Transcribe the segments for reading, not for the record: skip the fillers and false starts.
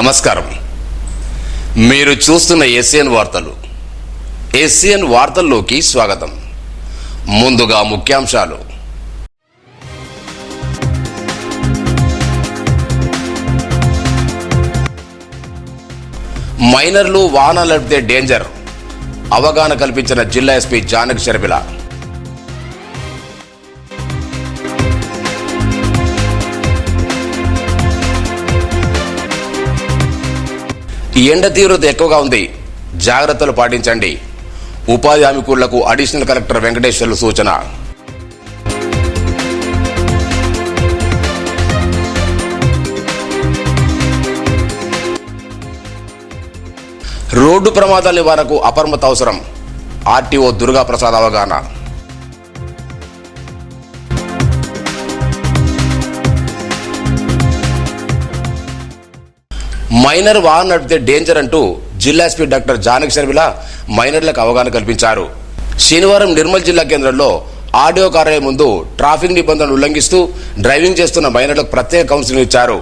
నమస్కారం. మీరు చూస్తున్న ఎస్ఎన్ వార్తలు. ఎస్ఎన్ వార్తల్లోకి స్వాగతం. ముందుగా ముఖ్యాంశాలు. మైనర్లు వాహనాలు నడిపితే డేంజర్, అవగాహన కల్పించిన జిల్లా ఎస్పీ జానకి షర్మిల. ఈ ఎండ తీవ్రత ఎక్కువగా ఉంది, జాగ్రత్తలు పాటించండి. ఉపాధి హామీ కూలీలకు అడిషనల్ కలెక్టర్ వెంకటేశ్వర్లు సూచన. రోడ్డు ప్రమాదాల నివారణకు అప్రమత్త అవసరం, ఆర్టీఓ దుర్గా ప్రసాద్ అవగాహన. మైనర్ వాహనం నడిపితే డేంజర్ అంటూ జిల్లా ఎస్పీ డాక్టర్ జానకి షర్మిల మైనర్లకు అవగాహన కల్పించారు. శనివారం నిర్మల్ జిల్లా కేంద్రంలో ఆడియో కార్యాలయం ముందు ట్రాఫిక్ నిబంధనలు ఉల్లంఘిస్తూ డ్రైవింగ్ చేస్తున్న మైనర్లకు ప్రత్యేక కౌన్సిలింగ్ ఇచ్చారు.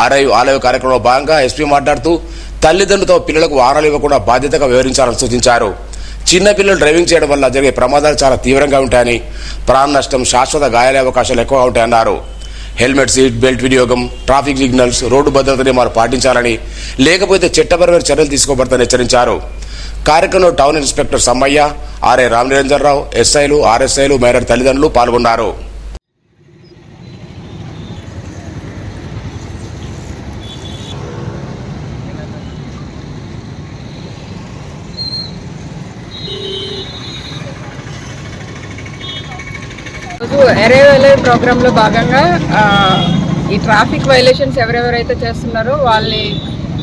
అరైవ్ ఆలయ కార్యక్రమంలో భాగంగా ఎస్పీ మాట్లాడుతూ తల్లిదండ్రులతో పిల్లలకు వాహనాలు ఇవ్వకుండా బాధ్యతగా వివరించాలని సూచించారు. చిన్న పిల్లలు డ్రైవింగ్ చేయడం వల్ల జరిగే ప్రమాదాలు చాలా తీవ్రంగా ఉంటాయని, ప్రాణ నష్టం, శాశ్వత గాయాలే అవకాశాలు ఎక్కువగా ఉంటాయన్నారు. హెల్మెట్, సీట్ బెల్ట్ వినియోగం, ట్రాఫిక్ సిగ్నల్స్, రోడ్డు భద్రత నియమాలు పాటించాలని, లేకపోతే చట్టపరమైన చర్యలు తీసుకోబడతాయని హెచ్చరించారు. కార్యక్రమంలో టౌన్ ఇన్స్పెక్టర్ సమ్మయ్య, ఆర్ఐ రామనిరంజన్ రావు, ఎస్ఐలు, ఆర్ఎస్ఐలు, మైనర్ తల్లిదండ్రులు పాల్గొన్నారు. అరైవ్ ప్రోగ్రాంలో భాగంగా ఈ ట్రాఫిక్ వైలేషన్స్ ఎవరెవరైతే చేస్తున్నారో వాళ్ళని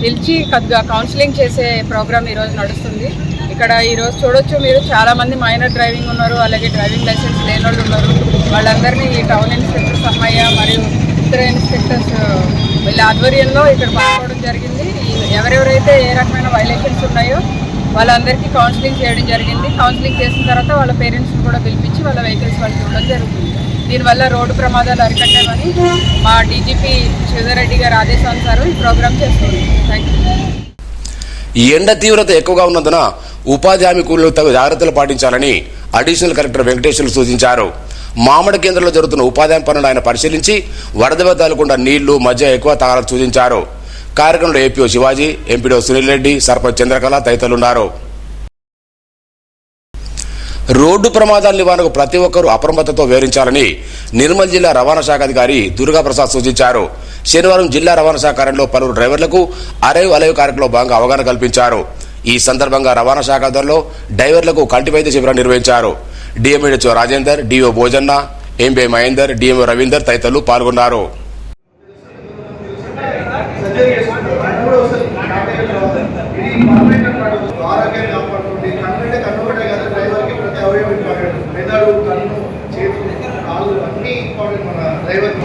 పిలిచి కొద్దిగా కౌన్సిలింగ్ చేసే ప్రోగ్రామ్ ఈరోజు నడుస్తుంది. ఇక్కడ ఈరోజు చూడొచ్చు మీరు, చాలామంది మైనర్ డ్రైవింగ్ ఉన్నారు, అలాగే డ్రైవింగ్ లైసెన్స్ లేని వాళ్ళు ఉన్నారు. వాళ్ళందరినీ ఈ టౌన్ ఇన్స్పెక్టర్ సమ్మయ్య మరియు ఇతర ఇన్స్పెక్టర్స్ వీళ్ళ ఆధ్వర్యంలో ఇక్కడ పాల్గొనడం జరిగింది. ఎవరెవరైతే ఏ రకమైన వైలేషన్స్ ఉన్నాయో వాళ్ళందరికీ కౌన్సిలింగ్ చేయడం జరిగింది. కౌన్సిలింగ్ చేసిన తర్వాత వాళ్ళ పేరెంట్స్ని కూడా పిలిపించి వాళ్ళ వెహికల్స్ వాళ్ళు చూడడం జరుగుతుంది. దీనివల్ల రోడ్డు ప్రమాదాలు అరికట్టామని మా డీజీపీ శ్రీధర్ రెడ్డి గారు ఆదేశానుసారం ఈ ప్రోగ్రాం చేస్తుంది. Thank you. ఈ ఎండ తీవ్రత ఎక్కువగా ఉన్నందున ఉపాధి హామీ కూలీలు తగు జాగ్రత్తలు పాటించాలని అడిషనల్ కలెక్టర్ వెంకటేశ్వర్లు సూచించారు. మామిడి కేంద్రంలో జరుగుతున్న ఉపాధి హామీ పనులు ఆయన పరిశీలించి వరద తగలకుండా నీళ్లు, మధ్య ఎక్కువ తాగాలని సూచించారు. కార్యక్రమంలో ఏపీఓ శివాజీ, ఎంపీడో సునీల్ రెడ్డి, సర్పంచ్ చంద్రకళ తదితరులున్నారు. రోడ్డు ప్రమాదాల నివారణకు ప్రతి ఒక్కరూ అప్రమత్తతో వివరించాలని నిర్మల్ జిల్లా రవాణా శాఖ అధికారి దుర్గా ప్రసాద్ సూచించారు. శనివారం జిల్లా రవాణా శాఖ కార్యాలయంలో పలువురు డ్రైవర్లకు అరైవ్ కార్యక్రమంలో భాగంగా అవగాహన కల్పించారు. ఈ సందర్భంగా రవాణా శాఖ ఆధ్వర్యంలో డ్రైవర్లకు కంటి వైద్య శిబిరాన్ని నిర్వహించారు. DMHO Rajender, DO Bhojanna, MBI Mahender, DMO Ravinder తదితరులు పాల్గొన్నారు.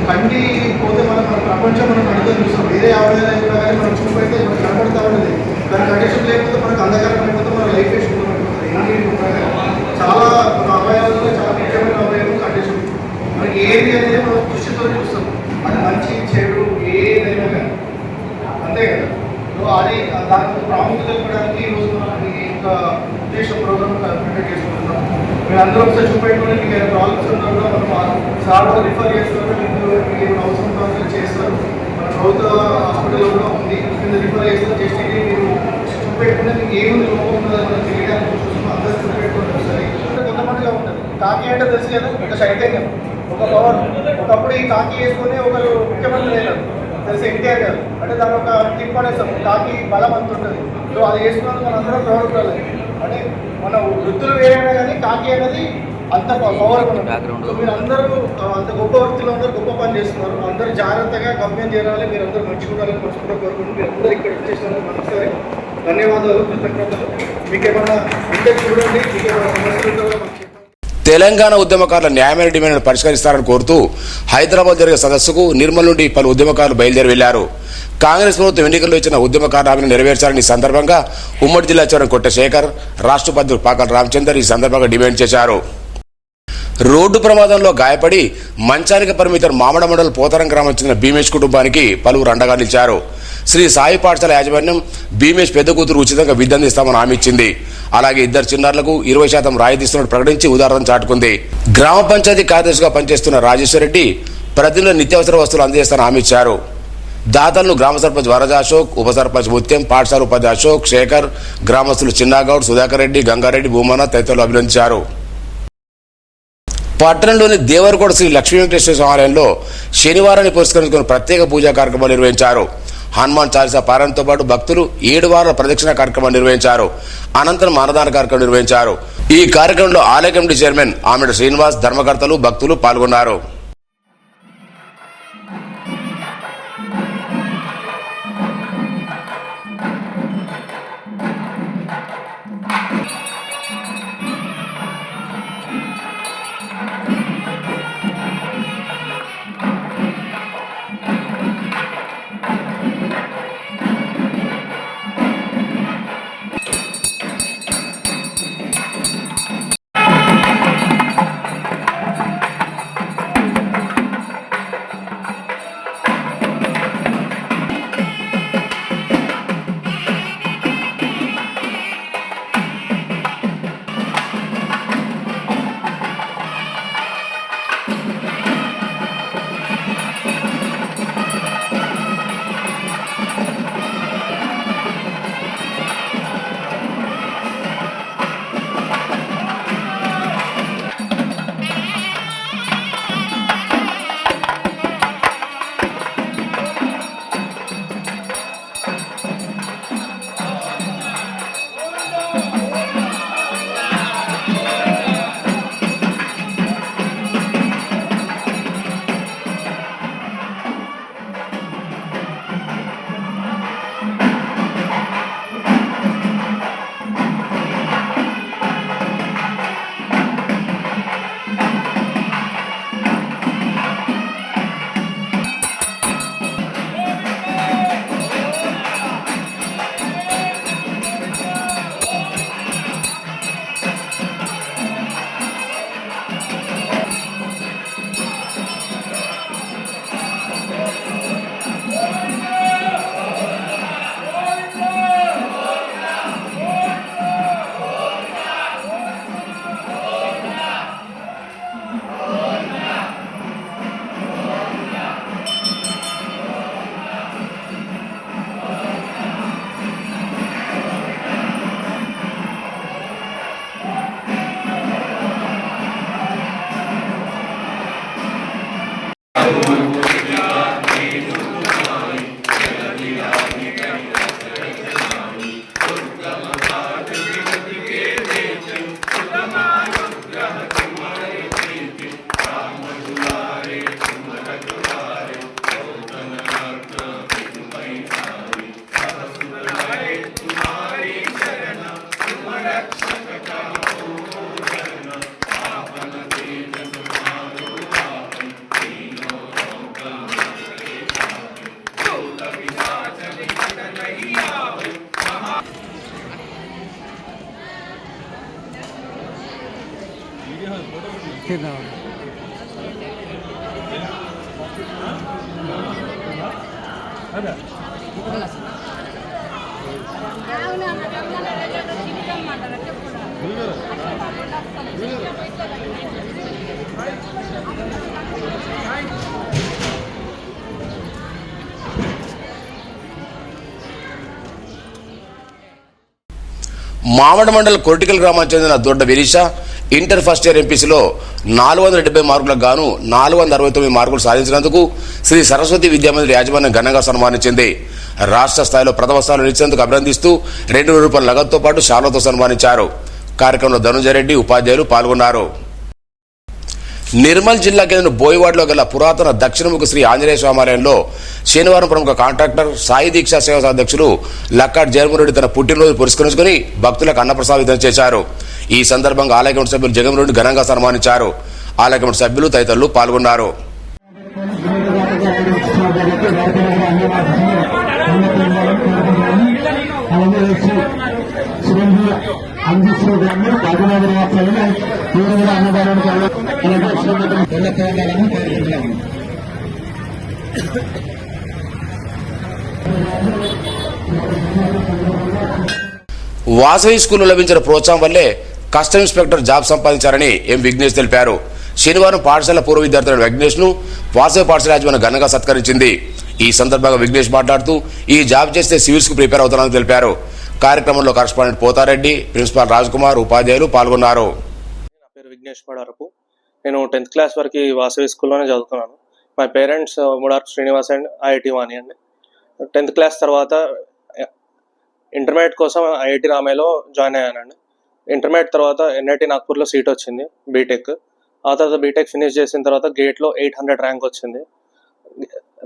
కంటి పోతే మన ప్రపంచం మనం కడుతూ చూస్తాం. వేరే ఆవిడైనా కానీ మనం చూపైతే మనకు కనబడతా ఉండేది. దాని కండిషన్ లేకపోతే మనకు అంధకారం అయిపోతే మన లైఫ్ చాలా మన అవయవాలలో చాలా ముఖ్యమైన అవయవం కండిషన్. మనకి ఏది అనేది మనం దృష్టితో చూస్తాం. అది మంచి చెడు ఏదైనా కానీ అంతే కదా. సో అది దానికి ప్రాముఖ్యత ఇవ్వడానికి ఈరోజు మనం ఈ యొక్క ఉద్దేశ ప్రోగ్రామ్ కండక్ట్ చేసుకుంటున్నాం. మీరు అందరూ ఒకసారి చూపెట్టుకుని మీకు ఏమైనా ప్రాబ్లమ్స్ ఉన్నా కూడా మనం సార్ రిఫర్ చేస్తారు. మీకు అవసరం కావాల్సి చేస్తారు. మన ప్రభుత్వ హాస్పిటల్లో కూడా ఉంది, కింద రిఫర్ చేస్తారు. జస్ట్ ఇది మీరు చూపెట్టుకుంటే మీకు ఏముంది లోపం ఉన్నదని మనం తెలియడానికి చూస్తున్నాం. అందరూ చూపెట్టుకుంటారు. ఒకసారి కొంతమందిగా ఉంటుంది. కాకి అంటే తెలుసు కదా, ఒక చైతన్యం, ఒక పవర్. ఒకప్పుడు ఈ కాకి వేసుకుని ఒకరు ముఖ్యమంత్రి అయినారు, తెలిసి ఎన్టీఆర్ గారు. అంటే దాని ఒక టిప్ అనేస్తాం, కాకి బలం అంత ఉంటుంది. సో అది వేసుకున్నందుకు మన అందరం ప్రవర్తించాలి. అంటే మన వృత్తులు వేరైనా కానీ కాకి అనేది అంత పవర్ ఉంటుంది. సో మీరు అందరూ అంత గొప్ప వృత్తిలో అందరూ గొప్ప పని చేస్తున్నారు. అందరూ జాగ్రత్తగా గమ్యం చేయాలి. మీరు అందరూ మంచిగా ఉండాలని మనసుకుంటూ కోరుకుంటూ మీరు అందరూ ఇక్కడ వచ్చేసినందుకు మనసారి ధన్యవాదాలు, కృతజ్ఞతలు. మీకేమన్నా ఉంటే చూడండి, మీకేమైనా సమస్యలు ఉంటే. తెలంగాణ ఉద్యమకారుల న్యాయమైన డిమాండ్ను పరిష్కరిస్తారని కోరుతూ హైదరాబాద్ జరిగే సదస్సుకు నిర్మల్ నుండి పలు ఉద్యమకారులు బయలుదేరి వెళ్లారు. కాంగ్రెస్ ప్రభుత్వం ఎన్నికల్లో ఇచ్చిన ఉద్యమకారుల హామీని నెరవేర్చాలని సందర్భంగా ఉమ్మడి జిల్లా చైర్మన్ కొట్ట శేఖర్, రాష్ట్ర ఉపాధ్యక్షుడు పాకల రామచందర్ ఈ సందర్భంగా డిమాండ్ చేశారు. రోడ్డు ప్రమాదంలో గాయపడి మంచానికి పరిమితం మామడ మండలం పోతారం గ్రామం చెందిన భీమేష్ కుటుంబానికి పలువురు అండగా నిలిచారు. శ్రీ సాయి పాఠశాల యాజమాన్యం భీమేష్ పెద్ద కూతురు ఉచితంగా విద్య అందిస్తామని హామీ ఇచ్చింది. అలాగే ఇద్దరు చిన్నారులకు 20% రాయితీ ఇస్తున్నట్టు ప్రకటించి ఉదాహరణ చాటుకుంది. గ్రామ పంచాయతీ కార్యదర్శిగా పనిచేస్తున్న రాజేశ్వరరెడ్డి ప్రతినిధులు నిత్యావసర వస్తువులు అందజేస్తారని హామీ ఇచ్చారు. దాతలను గ్రామ సర్పంచ్ వరజ అశోక్, ఉప సర్పంచ్ ముత్యం, పాఠశాల ఉపాధ్యాయ అశోక్, శేఖర్, గ్రామస్తులు చిన్నాగౌడ్, సుధాకర్ రెడ్డి, గంగారెడ్డి, భూమన తదితరులు అభినందించారు. పట్టణంలోని దేవరకోట శ్రీ లక్ష్మీ వెంకటేశ్వర స్వామి ఆలయంలో శనివారాన్ని పురస్కరించుకుని ప్రత్యేక పూజా కార్యక్రమాలు నిర్వహించారు. హనుమాన్ చాలీసా పారాయణంతో పాటు భక్తులు 7 వారాల ప్రదక్షిణ కార్యక్రమాలు నిర్వహించారు. అనంతరం అన్నదాన కార్యక్రమం నిర్వహించారు. ఈ కార్యక్రమంలో ఆలయ కమిటీ చైర్మన్ ఆమెడ శ్రీనివాస్, ధర్మకర్తలు, భక్తులు పాల్గొన్నారు. మామడ మండల కొరటికల్ గ్రామానికి చెందిన దొడ్డ వెరీషా ఇంటర్ ఫస్ట్ ఇయర్ ఎంపీసీలో 470 మార్కులకు గాను 469 మార్కులు సాధించినందుకు శ్రీ సరస్వతి విద్యామందిర్ యాజమాన్యం ఘనంగా సన్మానించింది. రాష్ట్ర స్థాయిలో ప్రథమ స్థానంలో నిలిచినందుకు అభినందిస్తూ 200 రూపాయల నగదుతో పాటు శాలువాతో సన్మానించారు. కార్యక్రమంలో ధనుంజయ రెడ్డి, ఉపాధ్యాయులు పాల్గొన్నారు. నిర్మల్ జిల్లా కేంద్రం బోయవాడలో గల పురాతన దక్షిణముఖి శ్రీ ఆంజనేయ స్వామాలయంలో శనివారం ప్రముఖ కాంట్రాక్టర్ సాయి దీక్షా సేవా అధ్యక్షులు లక్కాడ్ జగన్మోహన్ తన పుట్టినరోజు పురస్కరించుకుని భక్తులకు అన్నప్రసాదం చేశారు. ఈ సందర్భంగా ఆలయ కమిటీ సభ్యులు జగన్మోహన్ ఘనంగా సన్మానించారు. ఆలయ కమిటీ సభ్యులు తదితరులు పాల్గొన్నారు. అన్నదానాన్ని వాసవి స్కూల్లో లభించిన ప్రోత్సాహం వల్లే కస్టమ్ ఇన్స్పెక్టర్ జాబ్ సంపాదించారని ఎం విఘ్నేష్ తెలిపారు. శనివారం పాఠశాల పూర్వ విద్యార్థుల విఘ్నేష్ ను వాసవి పాఠశాల యాజమాన్యం ఘనంగా సత్కరించింది. ఈ సందర్భంగా విఘ్నేష్ మాట్లాడుతూ ఈ జాబ్ చేస్తే సివిల్స్ కు ప్రిపేర్ అవుతారని తెలిపారు. కార్యక్రమంలో కరెస్పాండెంట్ పోతారెడ్డి, ప్రిన్సిపాల్ రాజ్ కుమార్, ఉపాధ్యాయులు పాల్గొన్నారు. నా పేరు విఘ్నేష్ పడారపు. నేను 10th క్లాస్ వరకు వాసవి స్కూల్లోనే చదువుకున్నాను. మై పేరెంట్స్ ముడార్ శ్రీనివాస్ అండ్ ఐఐటి వాణి అండి. 10th క్లాస్ తర్వాత ఇంటర్మీడియట్ కోసం ఐఐటి రామేలో జాయిన్ అయ్యానండి. ఇంటర్మీడియట్ తర్వాత ఎన్ఐటి నాగ్పూర్లో సీట్ వచ్చింది బీటెక్. ఆ తర్వాత బీటెక్ ఫినిష్ చేసిన తర్వాత గేట్లో 800 ర్యాంక్ వచ్చింది.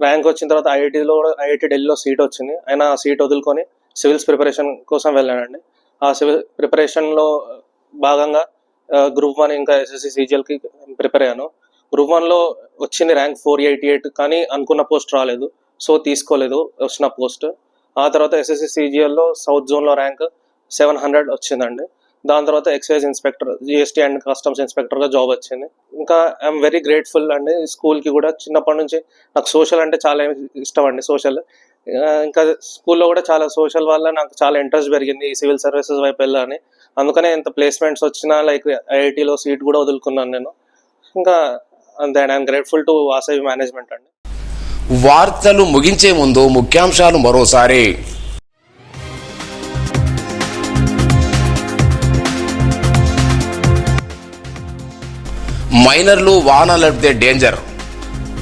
ర్యాంక్ వచ్చిన తర్వాత ఐఐటి ఢిల్లీలో సీట్ వచ్చింది. అయినా ఆ సీట్ వదులుకొని సివిల్స్ ప్రిపరేషన్ కోసం వెళ్ళానండి. ఆ సివిల్ ప్రిపరేషన్లో భాగంగా గ్రూప్ 1 ఇంకా ఎస్ఎస్సి సిజిఎల్కి ప్రిపేర్ అయ్యాను. గ్రూప్ 1లో వచ్చింది ర్యాంక్ 488, కానీ అనుకున్న పోస్ట్ రాలేదు, సో తీసుకోలేదు వచ్చిన పోస్ట్. ఆ తర్వాత ఎస్ఎస్సి సిజిఎల్లో సౌత్ జోన్లో ర్యాంక్ 700 వచ్చిందండి. దాని తర్వాత excise inspector, GST and customs ఇన్స్పెక్టర్గా జాబ్ వచ్చింది. ఇంకా ఐఎమ్ వెరీ గ్రేట్ఫుల్ అండి స్కూల్కి కూడా. చిన్నప్పటి నుంచి నాకు సోషల్ అంటే చాలా ఇష్టం అండి. సోషల్ ఇంకా స్కూల్లో కూడా చాలా సోషల్ వల్ల నాకు చాలా ఇంట్రెస్ట్ పెరిగింది ఈ సివిల్ సర్వీసెస్ వైపు వెళ్ళాలని. అందుకనే ఎంత ప్లేస్మెంట్స్ వచ్చినా లైక్ ఐఐటీలో సీట్ కూడా వదులుకున్నాను నేను. ఇంకా అంతే, I'm grateful to Vasavi management అండి. వార్తలు ముగించే ముందు ముఖ్యాంశాలు మరోసారి. మైనర్లు వాహనాలు నడిపితే డేంజర్,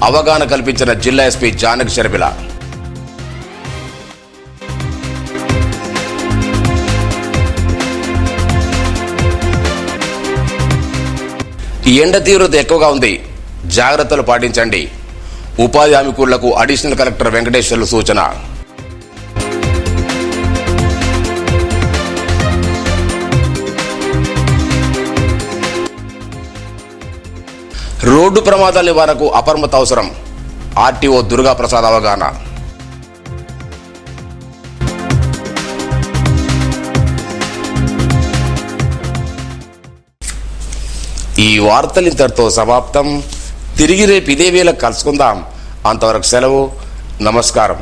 అవగాహన కల్పించిన జిల్లా ఎస్పీ జానకి షర్మిల. ఈ ఎండ తీవ్రత ఎక్కువగా ఉంది, జాగ్రత్తలు పాటించండి. ఉపాధి హామీ కూలీలకు అడిషనల్ కలెక్టర్ వెంకటేశ్వర్లు సూచన. రోడ్డు ప్రమాదాల నివారణకు అప్రమత్త అవసరం, ఆర్టీఓ దుర్గా ప్రసాద్ అవగాహన. ఈ వార్తలు ఇంతటితో సమాప్తం. తిరిగి రేపు ఇదే వేళ కలుసుకుందాం. అంతవరకు సెలవు. నమస్కారం.